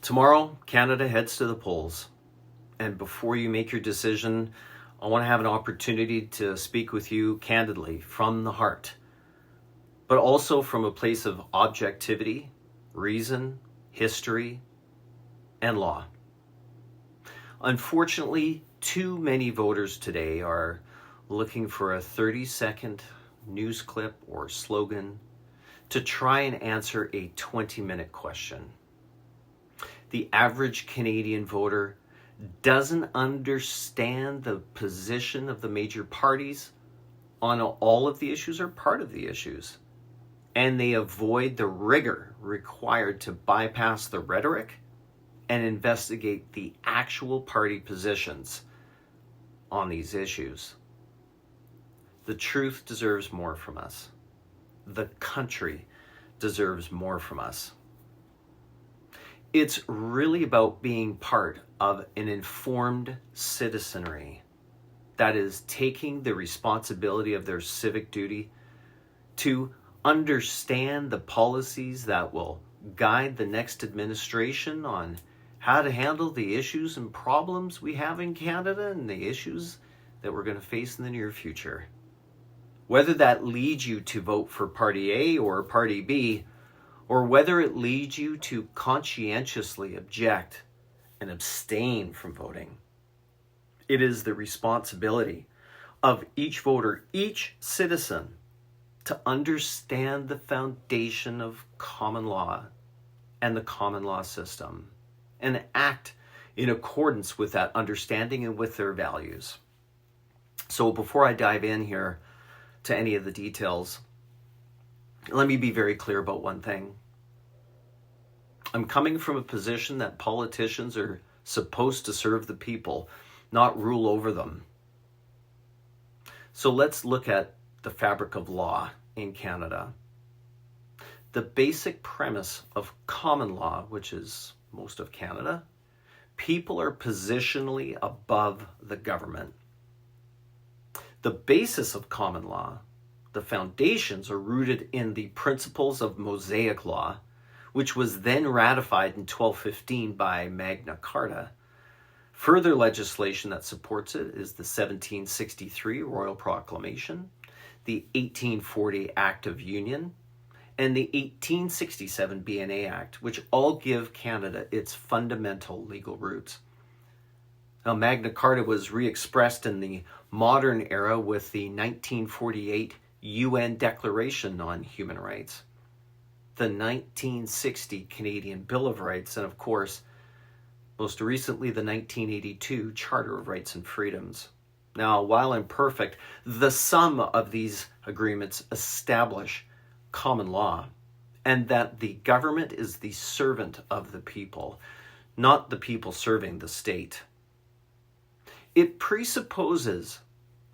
Tomorrow, Canada heads to the polls. And before you make your decision, I want to have an opportunity to speak with you candidly from the heart, but also from a place of objectivity, reason, history, and law. Unfortunately, too many voters today are looking for a 30-second news clip or slogan to try and answer a 20-minute question. The average Canadian voter doesn't understand the position of the major parties on all of the issues or part of the issues, and they avoid the rigor required to bypass the rhetoric and investigate the actual party positions on these issues. The truth deserves more from us. The country deserves more from us. It's really about being part of an informed citizenry that is taking the responsibility of their civic duty to understand the policies that will guide the next administration on how to handle the issues and problems we have in Canada and the issues that we're going to face in the near future. Whether that leads you to vote for Party A or Party B, or whether it leads you to conscientiously object and abstain from voting, it is the responsibility of each voter, each citizen, to understand the foundation of common law and the common law system and act in accordance with that understanding and with their values. So before I dive in here to any of the details, let me be very clear about one thing. I'm coming from a position that politicians are supposed to serve the people, not rule over them. So let's look at the fabric of law in Canada. The basic premise of common law, which is most of Canada, people are positionally above the government. The basis of common law, the foundations, are rooted in the principles of Mosaic law, which was then ratified in 1215 by Magna Carta. Further legislation that supports it is the 1763 Royal Proclamation, the 1840 Act of Union, and the 1867 BNA Act, which all give Canada its fundamental legal roots. Now, Magna Carta was re-expressed in the modern era with the 1948 UN Declaration on Human Rights, the 1960 Canadian Bill of Rights, and of course, most recently, the 1982 Charter of Rights and Freedoms. Now, while imperfect, the sum of these agreements establish common law, and that the government is the servant of the people, not the people serving the state. It presupposes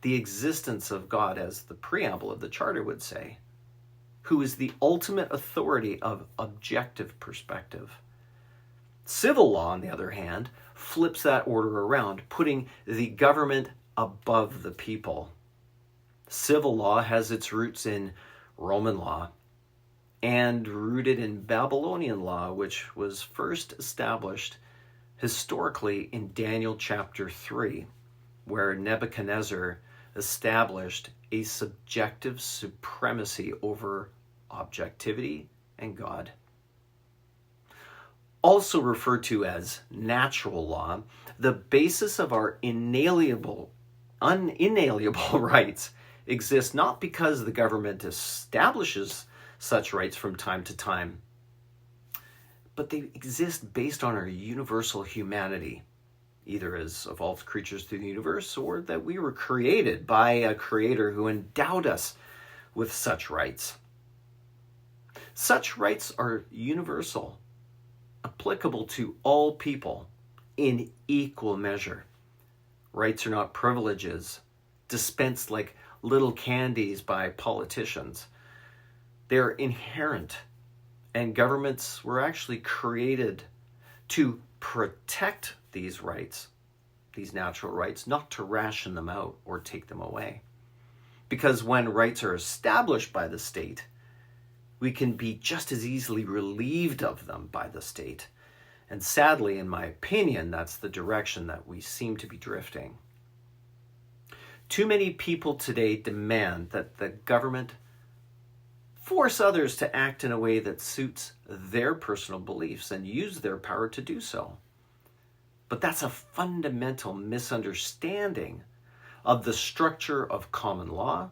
the existence of God, as the preamble of the Charter would say, who is the ultimate authority of objective perspective. Civil law, on the other hand, flips that order around, putting the government above the people. Civil law has its roots in Roman law and rooted in Babylonian law, which was first established historically in Daniel chapter 3, where Nebuchadnezzar established a subjective supremacy over objectivity and God. Also referred to as natural law, the basis of our unalienable rights exists not because the government establishes such rights from time to time, but they exist based on our universal humanity, either as evolved creatures through the universe or that we were created by a creator who endowed us with such rights. Such rights are universal, applicable to all people in equal measure. Rights are not privileges dispensed like little candies by politicians. They're inherent, and governments were actually created to protect these rights, these natural rights, not to ration them out or take them away. Because when rights are established by the state, we can be just as easily relieved of them by the state. And sadly, in my opinion, that's the direction that we seem to be drifting. Too many people today demand that the government force others to act in a way that suits their personal beliefs and use their power to do so. But that's a fundamental misunderstanding of the structure of common law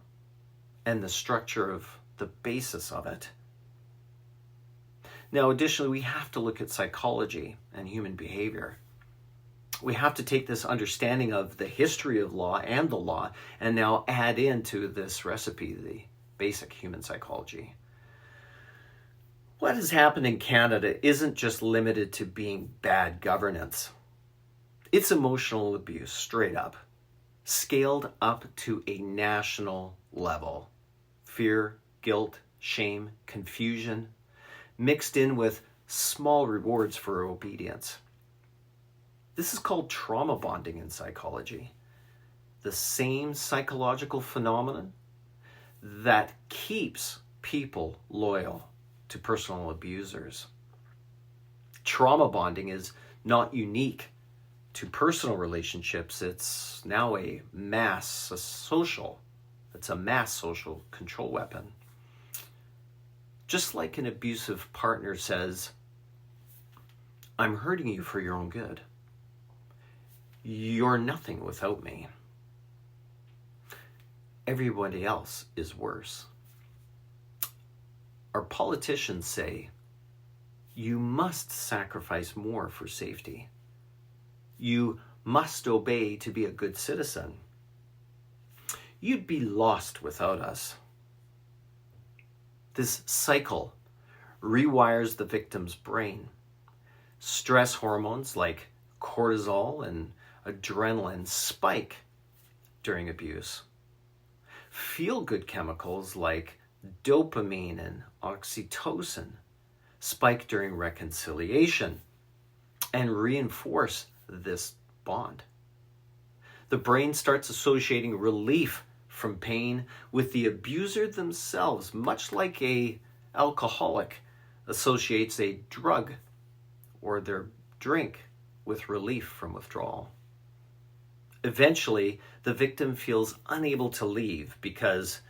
and the structure of the basis of it. Now, additionally, we have to look at psychology and human behavior. We have to take this understanding of the history of law and the law and now add into this recipe the basic human psychology. What has happened in Canada isn't just limited to being bad governance. It's emotional abuse, straight up, scaled up to a national level. Fear, guilt, shame, confusion, mixed in with small rewards for obedience. This is called trauma bonding in psychology. The same psychological phenomenon that keeps people loyal to personal abusers. Trauma bonding is not unique to personal relationships. It's now a mass social control weapon. Just like an abusive partner says, "I'm hurting you for your own good. You're nothing without me. Everybody else is worse." Our politicians say, "You must sacrifice more for safety. You must obey to be a good citizen. You'd be lost without us." This cycle rewires the victim's brain. Stress hormones like cortisol and adrenaline spike during abuse. Feel-good chemicals like dopamine and oxytocin spike during reconciliation and reinforce this bond. The brain starts associating relief from pain with the abuser themselves, much like an alcoholic associates a drug or their drink with relief from withdrawal. Eventually, the victim feels unable to leave because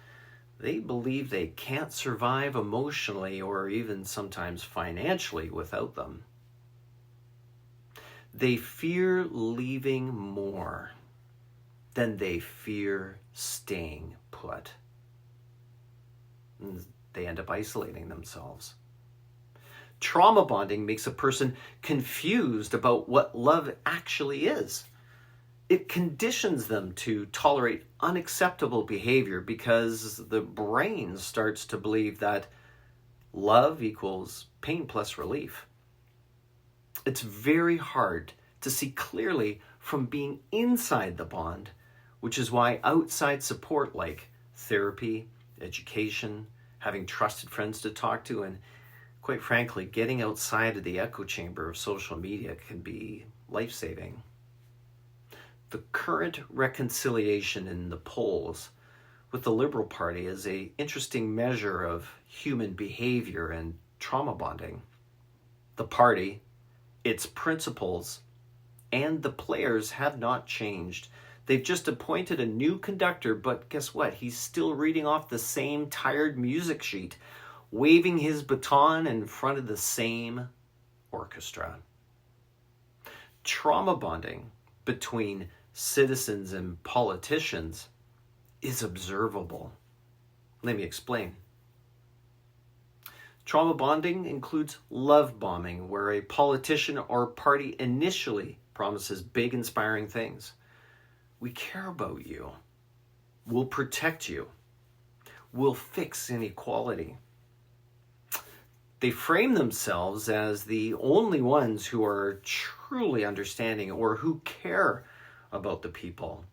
they believe they can't survive emotionally or even sometimes financially without them. They fear leaving more than they fear staying put. And they end up isolating themselves. Trauma bonding makes a person confused about what love actually is. It conditions them to tolerate unacceptable behavior because the brain starts to believe that love equals pain plus relief. It's very hard to see clearly from being inside the bond, which is why outside support like therapy, education, having trusted friends to talk to, and quite frankly, getting outside of the echo chamber of social media can be life-saving. The current reconciliation in the polls with the Liberal Party is an interesting measure of human behavior and trauma bonding. The party, its principles, and the players have not changed. They've just appointed a new conductor, but guess what? He's still reading off the same tired music sheet, waving his baton in front of the same orchestra. Trauma bonding between citizens and politicians is observable. Let me explain. Trauma bonding includes love bombing, where a politician or party initially promises big, inspiring things. We care about you. We'll protect you. We'll fix inequality. They frame themselves as the only ones who are truly understanding or who care about the people.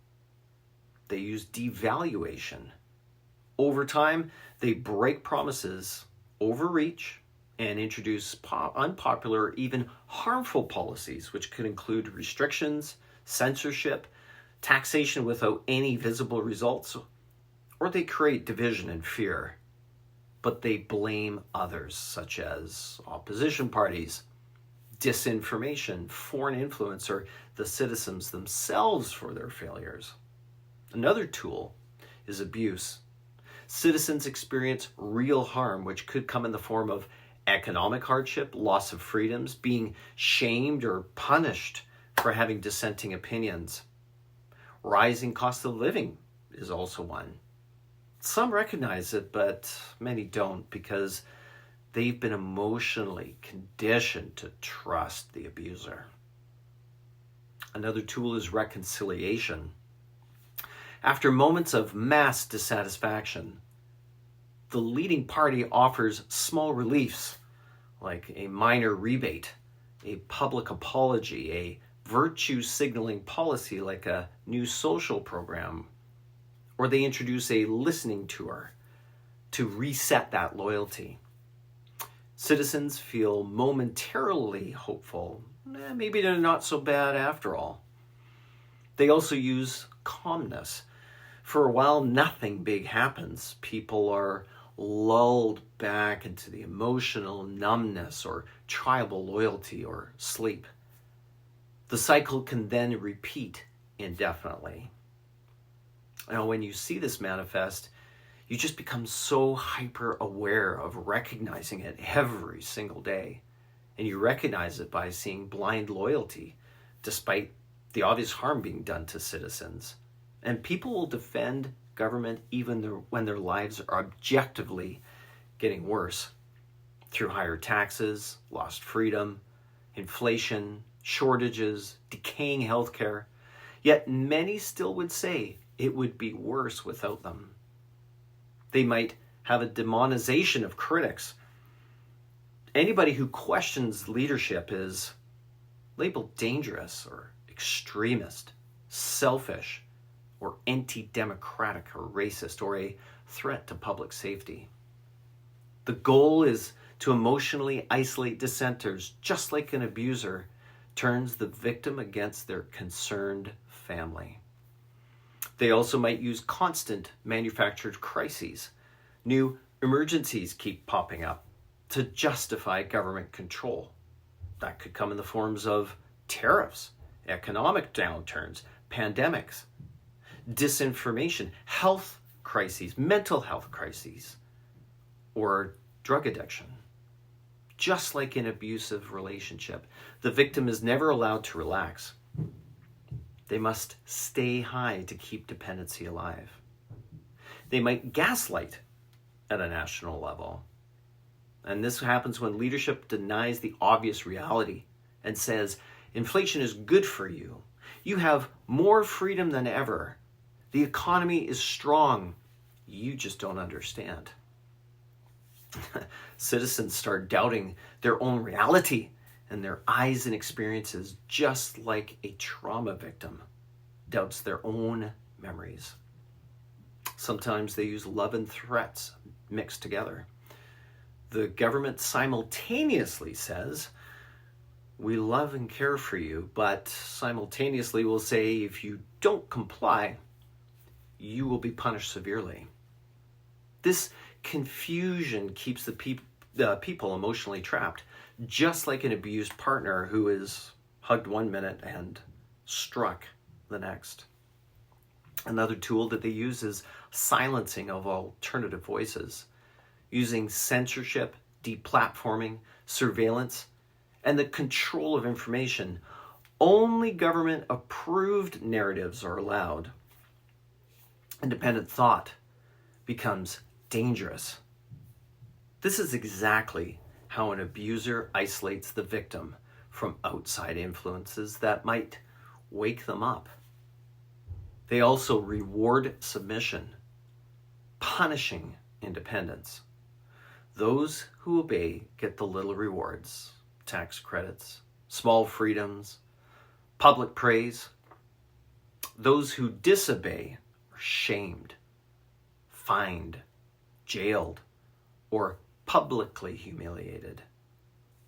They use devaluation. Over time, they break promises, overreach, and introduce unpopular, even harmful policies, which could include restrictions, censorship, taxation without any visible results, or they create division and fear. But they blame others, such as opposition parties, disinformation, foreign influence, or the citizens themselves for their failures. Another tool is abuse. Citizens experience real harm, which could come in the form of economic hardship, loss of freedoms, being shamed or punished for having dissenting opinions. Rising cost of living is also one. Some recognize it, but many don't because they've been emotionally conditioned to trust the abuser. Another tool is reconciliation. After moments of mass dissatisfaction, the leading party offers small reliefs like a minor rebate, a public apology, a virtue signaling policy like a new social program, or they introduce a listening tour to reset that loyalty. Citizens feel momentarily hopeful. Maybe they're not so bad after all. They also use calmness. For a while, nothing big happens. People are lulled back into the emotional numbness or tribal loyalty or sleep. The cycle can then repeat indefinitely. Now, when you see this manifest, you just become so hyper aware of recognizing it every single day. And you recognize it by seeing blind loyalty, despite the obvious harm being done to citizens. And people will defend government even when their lives are objectively getting worse through higher taxes, lost freedom, inflation, shortages, decaying healthcare. Yet many still would say it would be worse without them. They might have a demonization of critics. Anybody who questions leadership is labeled dangerous or extremist, selfish, or anti-democratic or racist, or a threat to public safety. The goal is to emotionally isolate dissenters, just like an abuser turns the victim against their concerned family. They also might use constant manufactured crises. New emergencies keep popping up to justify government control. That could come in the forms of tariffs, economic downturns, pandemics, disinformation, health crises, mental health crises, or drug addiction. Just like in an abusive relationship, the victim is never allowed to relax. They must stay high to keep dependency alive. They might gaslight at a national level. And this happens when leadership denies the obvious reality and says, inflation is good for you. You have more freedom than ever. The economy is strong. You just don't understand. Citizens start doubting their own reality and their eyes and experiences, just like a trauma victim doubts their own memories. Sometimes they use love and threats mixed together. The government simultaneously says, we love and care for you, but simultaneously will say, if you don't comply, you will be punished severely. This confusion keeps the people emotionally trapped, just like an abused partner who is hugged one minute and struck the next. Another tool that they use is silencing of alternative voices, using censorship, deplatforming, surveillance, and the control of information. Only government-approved narratives are allowed. Independent thought becomes dangerous. This is exactly how an abuser isolates the victim from outside influences that might wake them up. They also reward submission, punishing independence. Those who obey get the little rewards, tax credits, small freedoms, public praise. Those who disobey are shamed, fined, jailed, or publicly humiliated.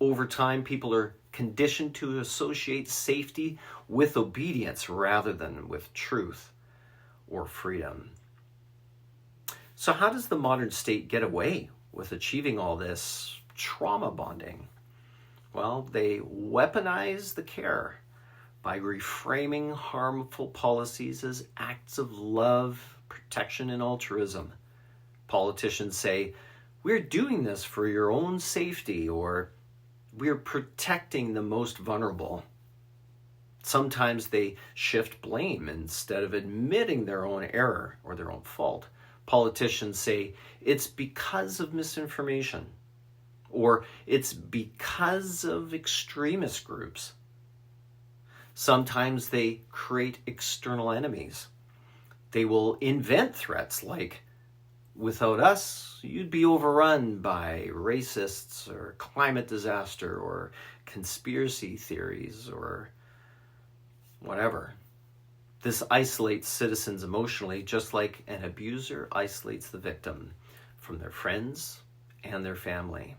Over time, people are conditioned to associate safety with obedience rather than with truth or freedom. So how does the modern state get away with achieving all this trauma bonding? Well, they weaponize the care by reframing harmful policies as acts of love, protection, and altruism. Politicians say, "We're doing this for your own safety," or "We're protecting the most vulnerable." Sometimes they shift blame instead of admitting their own error or their own fault. Politicians say, "It's because of misinformation," or "It's because of extremist groups." Sometimes they create external enemies. They will invent threats like, "Without us, you'd be overrun by racists or climate disaster or conspiracy theories or whatever." This isolates citizens emotionally, just like an abuser isolates the victim from their friends and their family.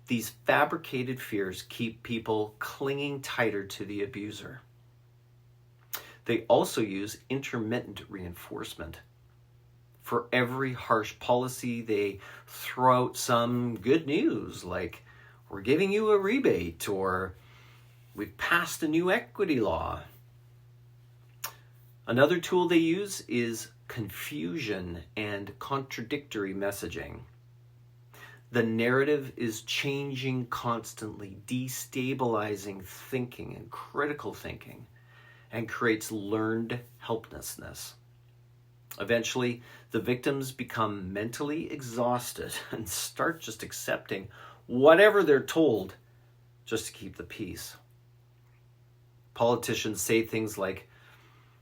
These fabricated fears keep people clinging tighter to the abuser. They also use intermittent reinforcement. For every harsh policy, they throw out some good news, like, "We're giving you a rebate," or "We've passed a new equity law." Another tool they use is confusion and contradictory messaging. The narrative is changing constantly, destabilizing thinking and critical thinking, and creates learned helplessness. Eventually, the victims become mentally exhausted and start just accepting whatever they're told just to keep the peace. Politicians say things like,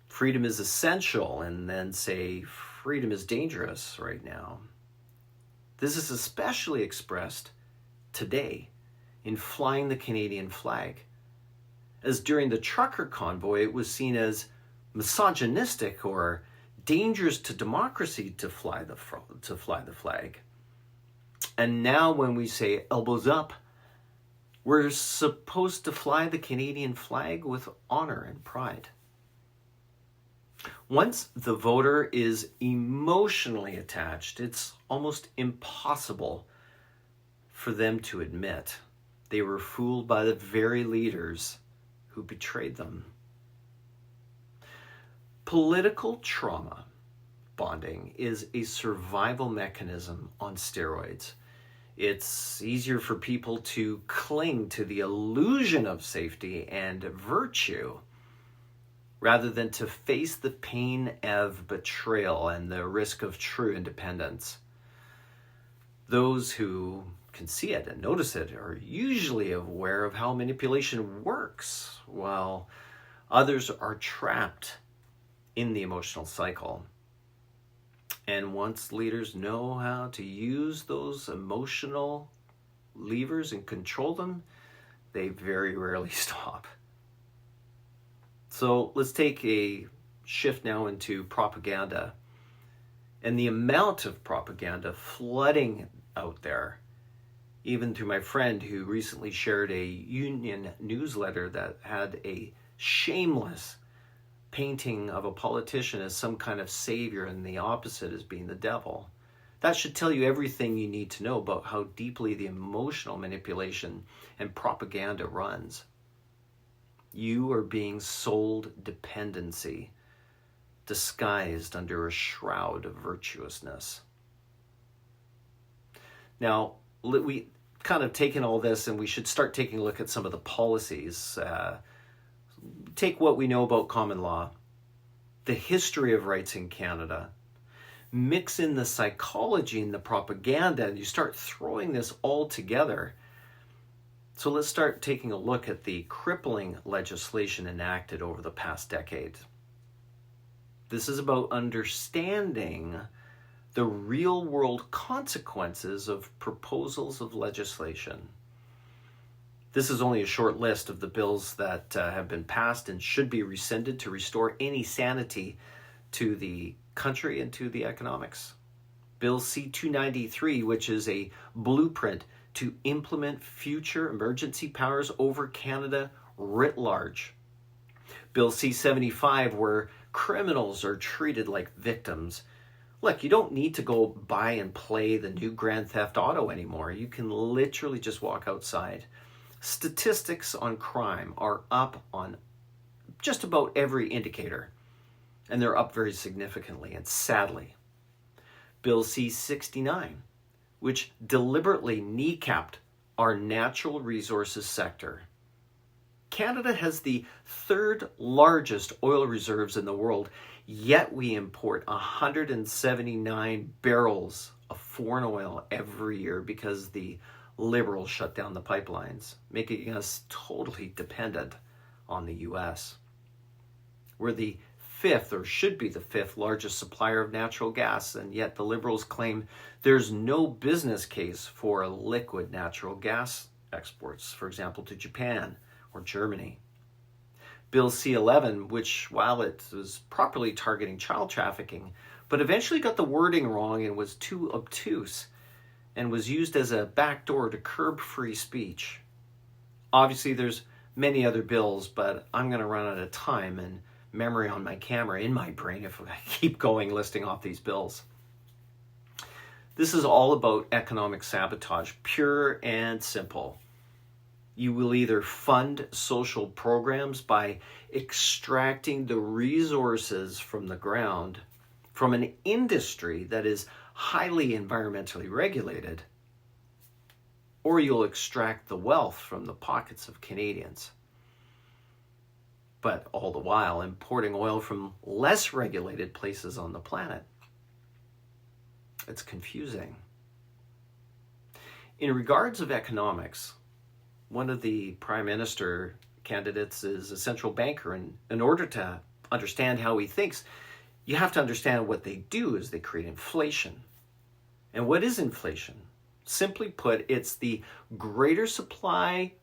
"Freedom is essential," and then say, "Freedom is dangerous right now." This is especially expressed today in flying the Canadian flag, as during the trucker convoy it was seen as misogynistic or dangerous to democracy to fly the flag. And now when we say "elbows up," we're supposed to fly the Canadian flag with honor and pride. Once the voter is emotionally attached, it's almost impossible for them to admit they were fooled by the very leaders who betrayed them. Political trauma bonding is a survival mechanism on steroids. It's easier for people to cling to the illusion of safety and virtue rather than to face the pain of betrayal and the risk of true independence. Those who can see it and notice it are usually aware of how manipulation works, while others are trapped in the emotional cycle. And once leaders know how to use those emotional levers and control them, they very rarely stop. So let's take a shift now into propaganda and the amount of propaganda flooding out there, even through my friend who recently shared a union newsletter that had a shameless painting of a politician as some kind of savior and the opposite as being the devil. That should tell you everything you need to know about how deeply the emotional manipulation and propaganda runs. You are being sold dependency, disguised under a shroud of virtuousness. Now, we kind of taken all this and we should start taking a look at some of the policies. Take what we know about common law, the history of rights in Canada, mix in the psychology and the propaganda, and you start throwing this all together. So let's start taking a look at the crippling legislation enacted over the past decade. This is about understanding the real-world consequences of proposals of legislation. This is only a short list of the bills that have been passed and should be rescinded to restore any sanity to the country and to the economics. Bill C-293, which is a blueprint to implement future emergency powers over Canada writ large. Bill C-75, where criminals are treated like victims. Look, you don't need to go buy and play the new Grand Theft Auto anymore. You can literally just walk outside, Statistics on crime are up on just about every indicator, and they're up very significantly. And sadly, Bill C-69, which deliberately kneecapped our natural resources sector. Canada has the third largest oil reserves in the world, yet we import 179 barrels of foreign oil every year because the Liberals shut down the pipelines, making us totally dependent on the U.S. We're the fifth, or should be the fifth, largest supplier of natural gas, and yet the Liberals claim there's no business case for liquid natural gas exports, for example, to Japan or Germany. Bill C-11, which, while it was properly targeting child trafficking, but eventually got the wording wrong and was too obtuse, and was used as a backdoor to curb free speech. Obviously, there's many other bills, but I'm going to run out of time and memory on my camera, in my brain, if I keep going listing off these bills. This is all about economic sabotage, pure and simple. You will either fund social programs by extracting the resources from the ground from an industry that is highly environmentally regulated, or you'll extract the wealth from the pockets of Canadians. But all the while importing oil from less regulated places on the planet. It's confusing. In regards of economics, one of the Prime Minister candidates is a central banker, and in order to understand how he thinks, you have to understand what they do is they create inflation. And what is inflation? Simply put, it's the greater supply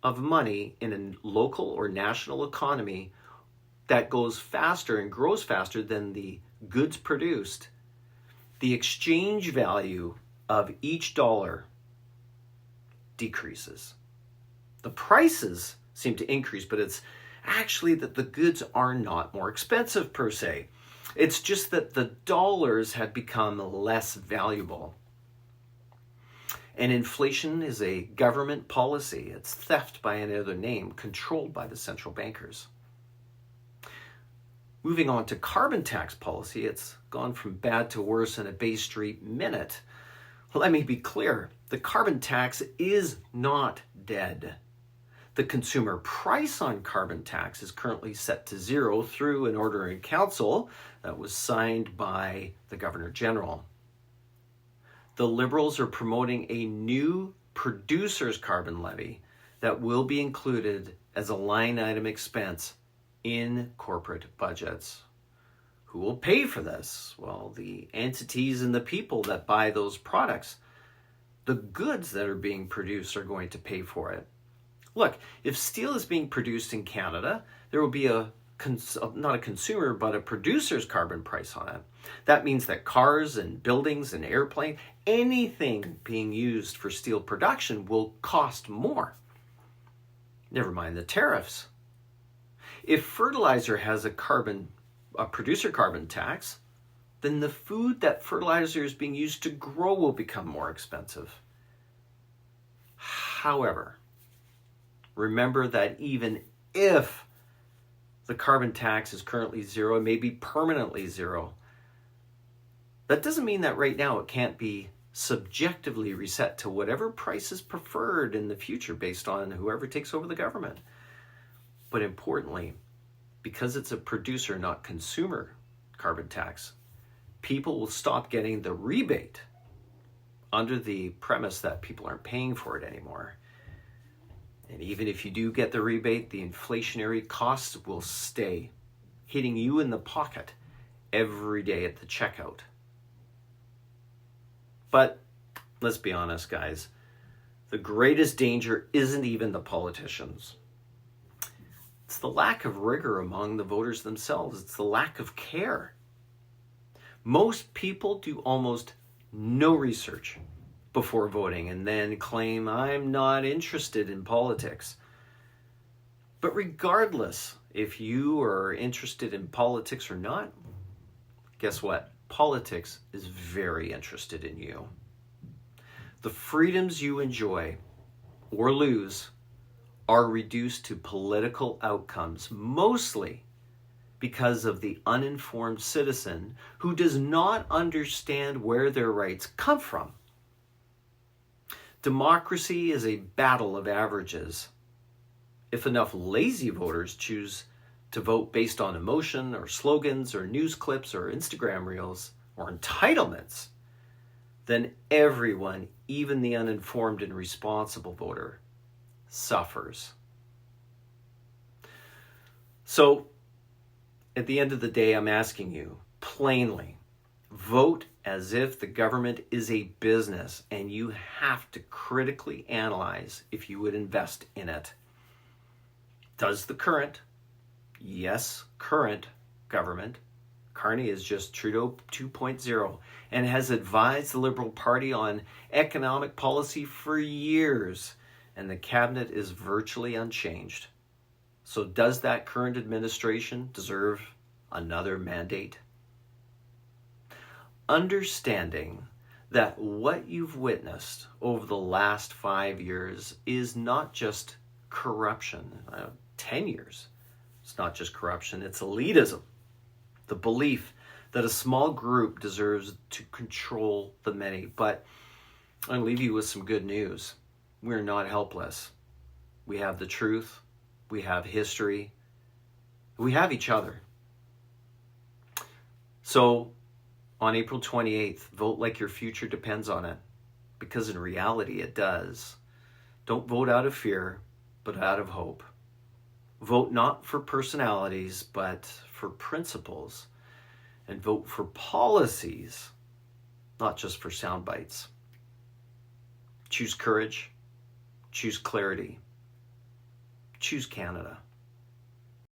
of money in a local or national economy that goes faster and grows faster than the goods produced. The exchange value of each dollar decreases. The prices seem to increase, but it's actually that the goods are not more expensive per se. It's just that the dollars have become less valuable. And inflation is a government policy. It's theft by any other name, controlled by the central bankers. Moving on to carbon tax policy, it's gone from bad to worse in a Bay Street minute. Let me be clear, the carbon tax is not dead. The consumer price on carbon tax is currently set to zero through an order in council that was signed by the Governor General. The Liberals are promoting a new producer's carbon levy that will be included as a line item expense in corporate budgets. Who will pay for this? Well, the entities and the people that buy those products. The goods that are being produced are going to pay for it. Look, if steel is being produced in Canada, there will be not a consumer, but a producer's carbon price on it. That means that cars and buildings and airplanes, anything being used for steel production will cost more. Never mind the tariffs. If fertilizer has a producer carbon tax, then the food that fertilizer is being used to grow will become more expensive. However, remember that even if the carbon tax is currently zero, it may be permanently zero, that doesn't mean that right now it can't be subjectively reset to whatever price is preferred in the future based on whoever takes over the government. But importantly, because it's a producer, not consumer carbon tax, people will stop getting the rebate under the premise that people aren't paying for it anymore. And even if you do get the rebate, the inflationary costs will stay hitting you in the pocket every day at the checkout. But let's be honest, guys, the greatest danger isn't even the politicians. It's the lack of rigor among the voters themselves. It's the lack of care. Most people do almost no research before voting and then claim, I'm not interested in politics. But regardless if you are interested in politics or not, guess what? Politics is very interested in you. The freedoms you enjoy or lose are reduced to political outcomes, mostly because of the uninformed citizen who does not understand where their rights come from. Democracy is a battle of averages. If enough lazy voters choose to vote based on emotion or slogans or news clips or Instagram reels or entitlements, then everyone, even the uninformed and responsible voter, suffers. So, at the end of the day, I'm asking you plainly, vote as if the government is a business and you have to critically analyze if you would invest in it. Does the current, yes, current government, Carney is just Trudeau 2.0 and has advised the Liberal Party on economic policy for years, and the cabinet is virtually unchanged. So does that current administration deserve another mandate? Understanding that what you've witnessed over the last 5 years is not just corruption, 10 years. It's not just corruption, it's elitism. The belief that a small group deserves to control the many. But I'll leave you with some good news. We're not helpless. We have the truth. We have history. We have each other. So on April 28th, vote like your future depends on it, because in reality it does. Don't vote out of fear, but out of hope. Vote not for personalities, but for principles. And vote for policies, not just for sound bites. Choose courage. Choose clarity. Choose Canada.